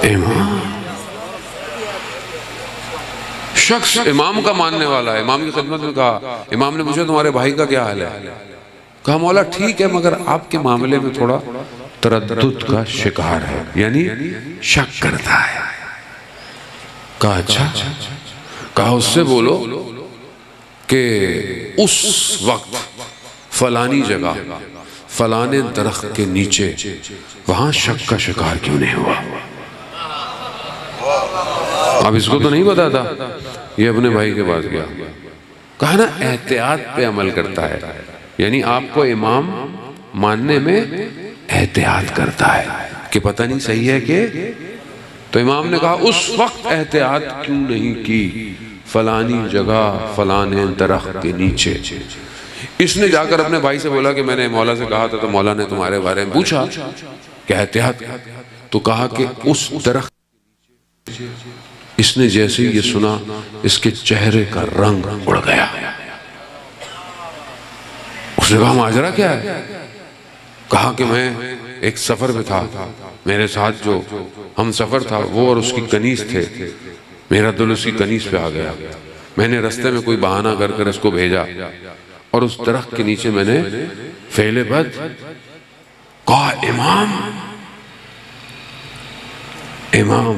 इमाम शख्स इमाम का मानने वाला है, इमाम की खिदमत में कहा, इमाम ने पूछा तुम्हारे भाई का क्या हाल है? कहा मौला ठीक है मगर आपके मामले में थोड़ा तरद्दुद का शिकार है, यानी शक करता है। कहा अच्छा। कहा उससे बोलो कि उस वक्त फलानी जगह फलाने दरख्त के नीचे वहां शक का शिकार क्यों नहीं हुआ? अब इसको तो नहीं पता था, ये अपने भाई के पास गया। कहा ना एहतियात पे अमल करता है, यानी आपको इमाम मानने में एहतियात करता है कि पता नहीं सही है कि। तो इमाम ने कहा उस वक्त एहतियात क्यों नहीं की फलानी जगह फलाने दरख्त के नीचे? इसने जाकर अपने भाई से बोला कि मैंने मौला से कहा था तो मौला ने तुम्हारे बारे में पूछा कि एहतियात। तो कहा कि उस दरख्त, इसने जैसे ही ये सुना इसके चेहरे का रंग उड़ गया। उसने कहा माजरा क्या है? कहा कि मैं एक सफर में था, मेरे साथ जो हम सफर था वो और उसकी कनीज थे, मेरा दिल उसकी कनीज पे आ गया। मैंने रास्ते में कोई बहाना कर कर इसको भेजा और उस दरख्त के नीचे मैंने फेले बद कहा इमाम इमाम।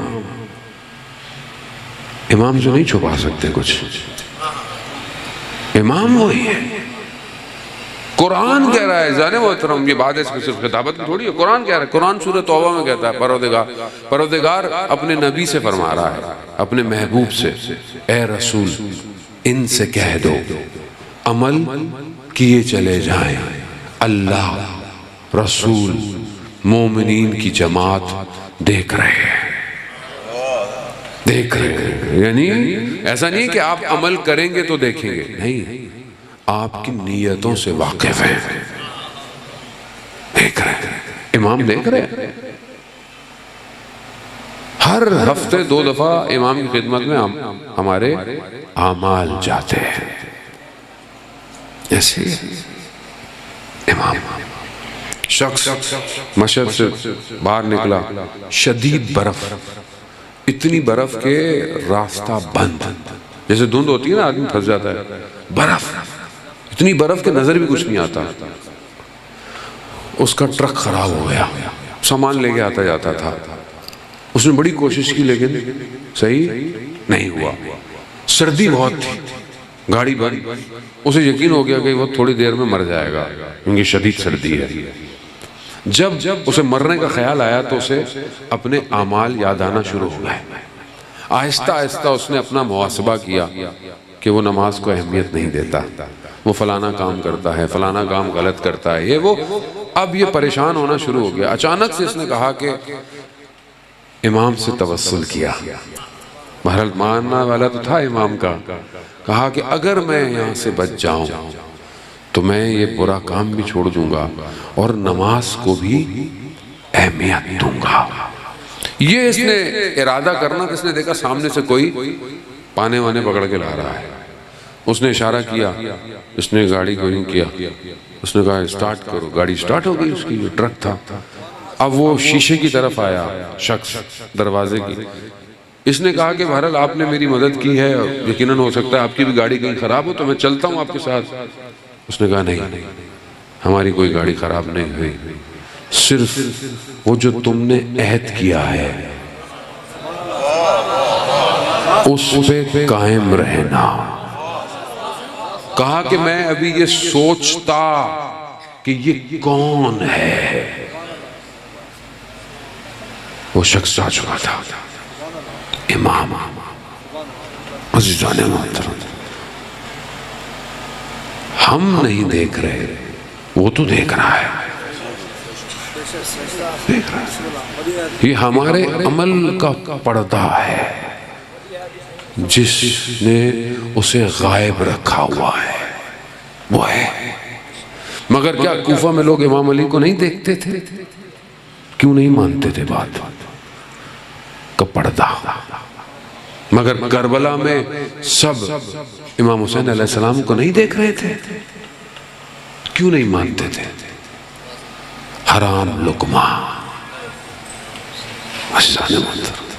इमाम जो नहीं छुपा सकते कुछ, इमाम वही है। कुरान कह रहा है जाने मोहतरम, ये बात है सिर्फ खिताबत की थोड़ी है। कुरान कह रहा है, कुरान सूरह तौबा में कहता है परवरदिगार अपने नबी से फरमा रहा है, अपने महबूब से, ए रसूल इनसे कह दो अमल किए चले जाएं, अल्लाह रसूल मोमिनीन की जमात देख रहे हैं, देख रहे हैं। यानी ऐसा नहीं कि आप अमल करेंगे तो देखेंगे, नहीं, आपकी नीयतों से वाकिफ है, देख रहे हैं, इमाम देख रहे हैं। हर हफ्ते 2 दफा इमाम की खिदमत में हमारे आमाल जाते हैं। ऐसे इमाम शख्स मशहद से बाहर निकला, शदीद बर्फ, इतनी बर्फ के रास्ता बंद, जैसे धुंध होती है ना आदमी फंस जाता है, बर्फ, इतनी बर्फ के नजर भी कुछ नहीं आता। उसका ट्रक खराब हो गया, सामान लेके आता जाता था, उसने बड़ी कोशिश की लेकिन सही नहीं हुआ। सर्दी बहुत थी, गाड़ी बंद, उसे यकीन हो गया कि वो थोड़ी देर में मर जाएगा क्योंकि शदीद सर्दी है। जब उसे मरने का ख्याल आया तो उसे अपने आमाल याद आना शुरू हो गए। आहिस्ता आहिस्ता उसने अपना मुहासबा किया कि वो नमाज को अहमियत नहीं देता, वो फलाना काम करता है, फलाना काम गलत करता है, ये वो। अब ये परेशान होना शुरू हो गया। अचानक से इसने कहा कि इमाम से तवस्सुल किया, बहरहाल मानना वाला तो था इमाम का। कहा कि अगर मैं यहाँ से बच जाऊं तो मैं ये बुरा काम भी छोड़ दूंगा और नमाज को भी अहमियत दूंगा। ये इसने इरादा करना, किसने देखा सामने से कोई पाने वाने पकड़ के ला रहा है। उसने इशारा किया, इसने गाड़ी को यूं किया, उसने कहा स्टार्ट करो, गाड़ी स्टार्ट हो गई उसकी, जो ट्रक था। अब वो शीशे की तरफ आया शख्स, दरवाजे की। इसने कहा कि बहरहाल आपने मेरी मदद की है, यकीनन हो सकता है आपकी भी गाड़ी कहीं खराब हो तो मैं चलता हूँ आपके साथ। उसने कहा नहीं, हमारी कोई गाड़ी खराब नहीं हुई, सिर्फ वो जो तुमने अहद किया है उस पे कायम रहना। कहा कि मैं अभी ये सोचता कि ये कौन है, वो शख्स आ चुका था, इमाम। अज़ीज़ाने मोहतरम, हम नहीं देख रहे, वो तो देख रहा है, देख रहा है। ये हमारे अमल का पर्दा है जिसने उसे गायब रखा हुआ है, वो है। मगर क्या कूफा में लोग इमाम अली को नहीं देखते थे? क्यों नहीं मानते थे बात का पर्दा? मगर करबला में सब इमाम हुसैन अलैहिस्सलाम को नहीं देख रहे थे? क्यों नहीं मानते थे? हराम लुकमा, अज़ीज़ान मोहतरम,